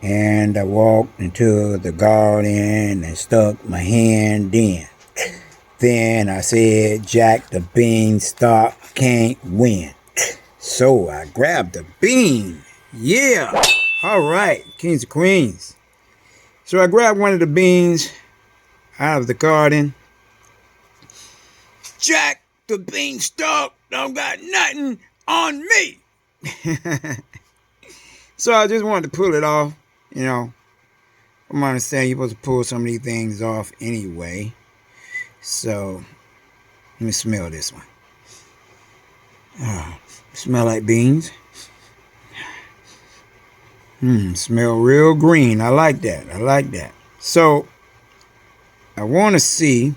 And I walked into the garden and stuck my hand in. Then I said, Jack the Beanstalk can't win. So I grabbed the bean. Yeah. All right, kings and queens. So I grabbed one of the beans out of the garden. Jack the Beanstalk don't got nothing on me. So I just wanted to pull it off. You know, I'm understanding you're supposed to pull some of these things off anyway. So let me smell this one. Smell like beans. Smell real green. I like that. I like that. So I want to see,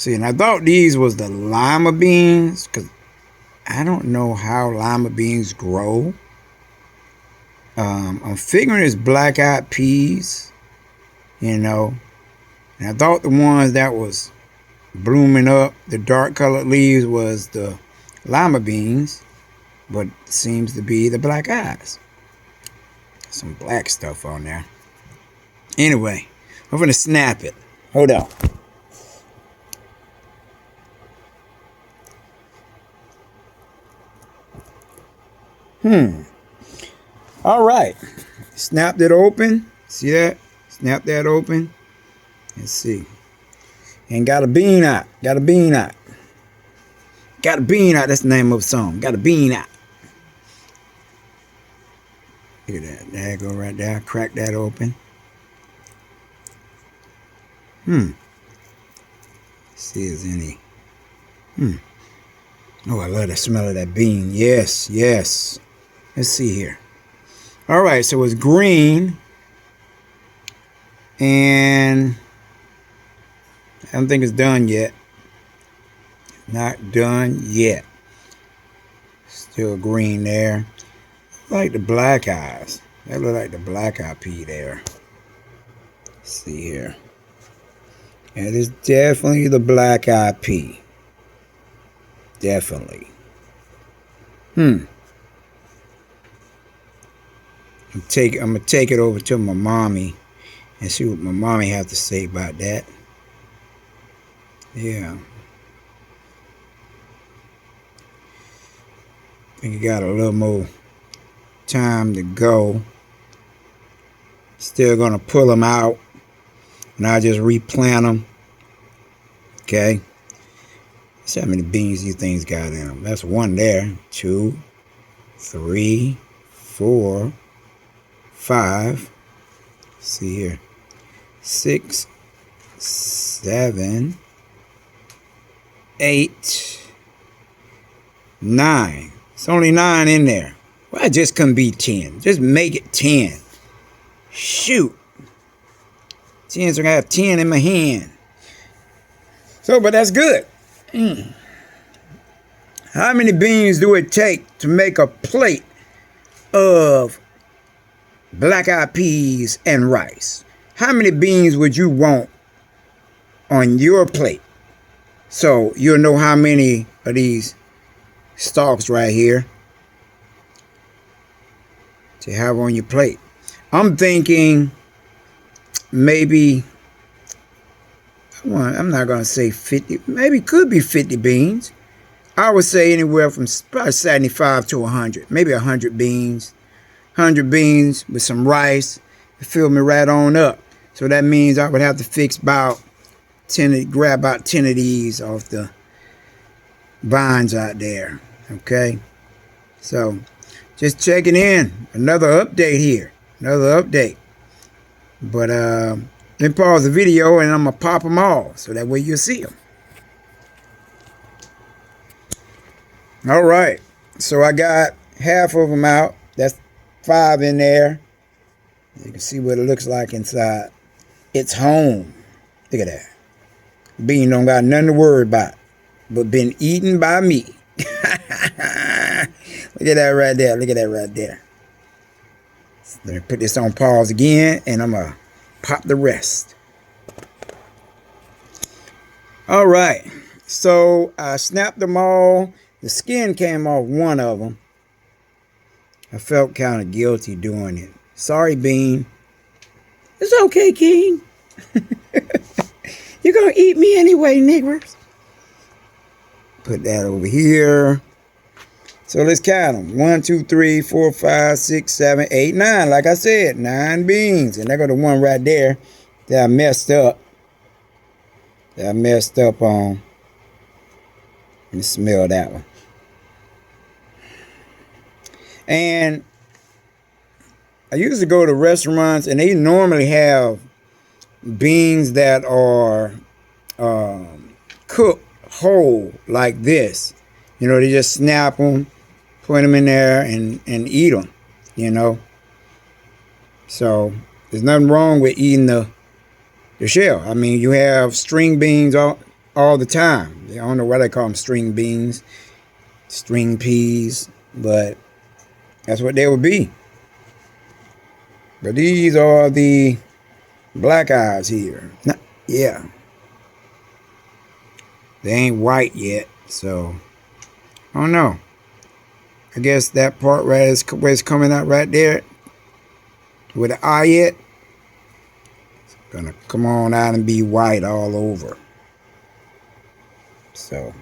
and I thought these was the lima beans, because I don't know how lima beans grow. I'm figuring it's black-eyed peas, you know. And I thought the ones that was blooming up, the dark-colored leaves, was the lima beans, but it seems to be the black eyes. Some black stuff on there. Anyway, I'm gonna snap it. Hold on. All right. Snapped it open. See that? Snap that open. Let's see. And got a bean out. Got a bean out. Got a bean out. That's the name of the song. Got a bean out. Look at that. There you go right there. Crack that open. See if there's any. Oh, I love the smell of that bean. Yes, yes. Let's see here. All right, so it's green. And I don't think it's done yet. Not done yet. Still green there. Like the black eyes. That look like the black eye pea there. Let's see here. And it's definitely the black eye pea. Definitely. I'm gonna take it over to my mommy and see what my mommy has to say about that. Yeah. I think you got a little more time to go. Still gonna pull them out, and I'll just replant them. Okay. See how many beans these things got in them. That's one there. 2, 3, 4, 5. See here. 6, 7, 8, 9. It's only 9 in there. Well, I just couldn't be 10. Just make it 10. Shoot. 10, so I have 10 in my hand. So, but that's good. How many beans do it take to make a plate of black-eyed peas and rice? How many beans would you want on your plate? So you'll know how many of these stalks right here to have on your plate. I'm thinking maybe, I'm not going to say 50, maybe could be 50 beans. I would say anywhere from probably 75 to 100, maybe 100 beans. 100 beans with some rice to fill me right on up. So that means I would have to fix about 10, grab about 10 of these off the vines out there. Okay. So just checking in. Another update here. Another update. But let me pause the video and I'm going to pop them all so that way you'll see them. All right. So I got half of them out. That's 5 in there. You can see what it looks like inside. It's home. Look at that. Bean don't got nothing to worry about, but been eaten by me. Look at that right there. Look at that right there. Let me put this on pause again, and I'm going to pop the rest. All right. So I snapped them all. The skin came off one of them. I felt kind of guilty doing it. Sorry, Bean. It's okay, King. You're going to eat me anyway, niggers. Put that over here. So let's count them. 1, 2, 3, 4, 5, 6, 7, 8, 9. Like I said, 9 beans. And there go the one right there that I messed up. On. Let me smell that one. And I used to go to restaurants and they normally have beans that are cooked whole like this. You know, they just snap them, put them in there and eat them, you know. So there's nothing wrong with eating the shell. I mean, you have string beans all the time. I don't know why they call them string beans, string peas, but that's what they would be. But these are the black eyes here. Yeah. They ain't white yet, so I don't know. I guess that part right is where it's coming out right there with the eye yet. It's gonna come on out and be white all over. So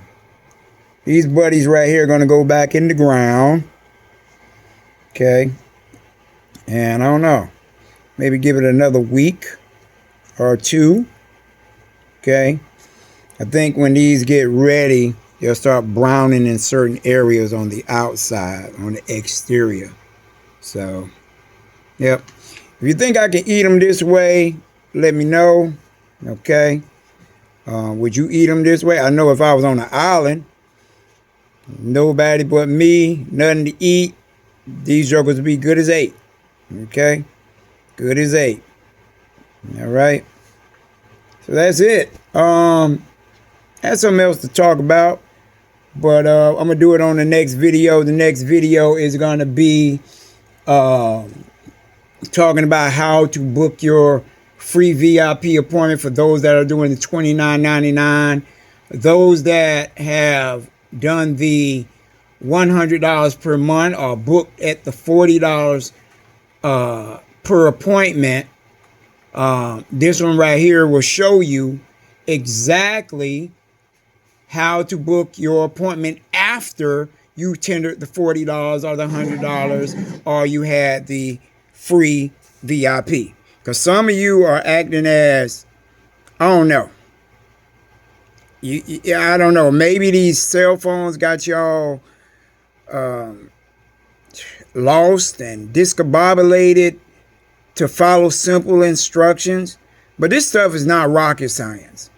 these buddies right here are gonna go back in the ground. Okay. And I don't know. Maybe give it another week or two. Okay. I think when these get ready, they'll start browning in certain areas on the outside, on the exterior. So, yep. If you think I can eat them this way, let me know. Okay. Would you eat them this way? I know if I was on an island, nobody but me, nothing to eat, these jokers would be good as 8. Okay. Good as 8. All right. So that's it. Had something else to talk about, but I'm gonna do it on the next video. The next video is gonna be talking about how to book your free VIP appointment for those that are doing the $29.99. Those that have done the $100 per month or booked at the $40 per appointment. This one right here will show you exactly how to book your appointment after you tendered the $40 or the $100 or you had the free VIP. Because some of you are acting as, I don't know. I don't know. Maybe these cell phones got y'all lost and discombobulated to follow simple instructions. But this stuff is not rocket science.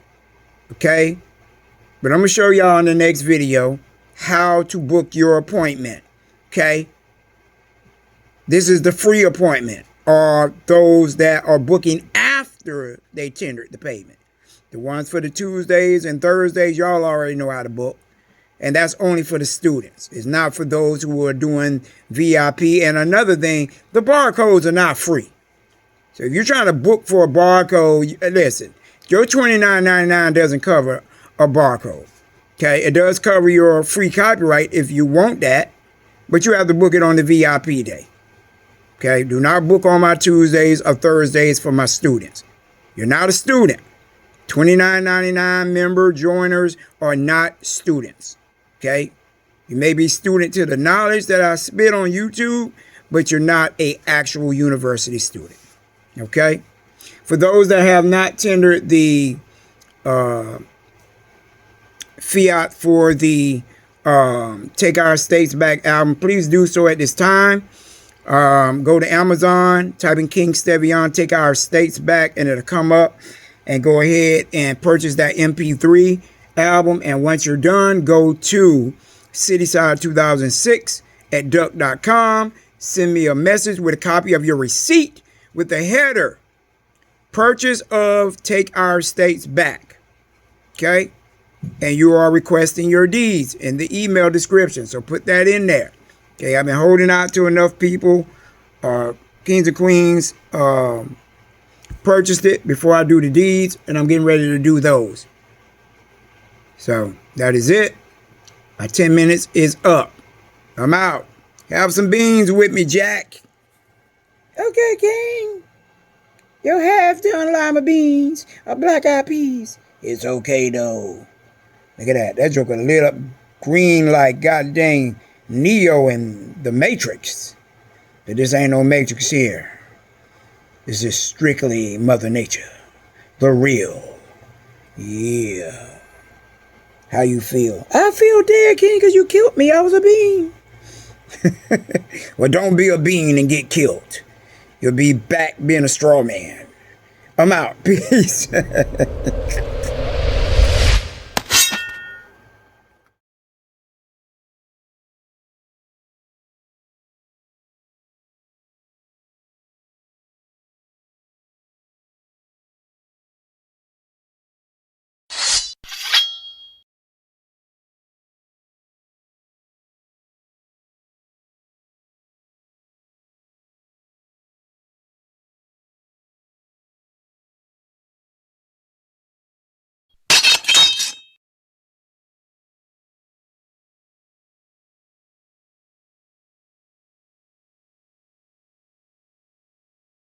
Okay? But I'm going to show y'all in the next video how to book your appointment. Okay? This is the free appointment, or those that are booking after they tendered the payment. The ones for the Tuesdays and Thursdays, y'all already know how to book. And that's only for the students. It's not for those who are doing VIP. And another thing, the barcodes are not free. So if you're trying to book for a barcode, listen, your $29.99 doesn't cover a barcode. Okay, it does cover your free copyright if you want that, but you have to book it on the VIP day. Okay, do not book on my Tuesdays or Thursdays for my students. You're not a student. $29.99 member joiners are not students. Okay, you may be student to the knowledge that I spit on YouTube, but you're not an actual university student. Okay, for those that have not tendered the fiat for the Take Our States Back album, please do so at this time. Go to Amazon, type in King Stevian, Take Our States Back, and it'll come up. And go ahead and purchase that MP3 album. And once you're done, go to Cityside 2006 at duck.com. Send me a message with a copy of your receipt with the header, purchase of Take Our States Back. Okay? And you are requesting your deeds in the email description. So put that in there. Okay, I've been holding out to enough people, kings and queens, purchased it before I do the deeds, and I'm getting ready to do those. So that is it. My 10 minutes is up. I'm out. Have some beans with me, Jack. Okay, King. Your half-done lima beans are black-eyed peas. It's okay, though. Look at that. That joker lit up green like goddamn Neo in the Matrix. But this ain't no Matrix here. This is strictly Mother Nature. The real. Yeah. How you feel? I feel dead, King, because you killed me. I was a bean. Well, don't be a bean and get killed. You'll be back being a straw man. I'm out. Peace.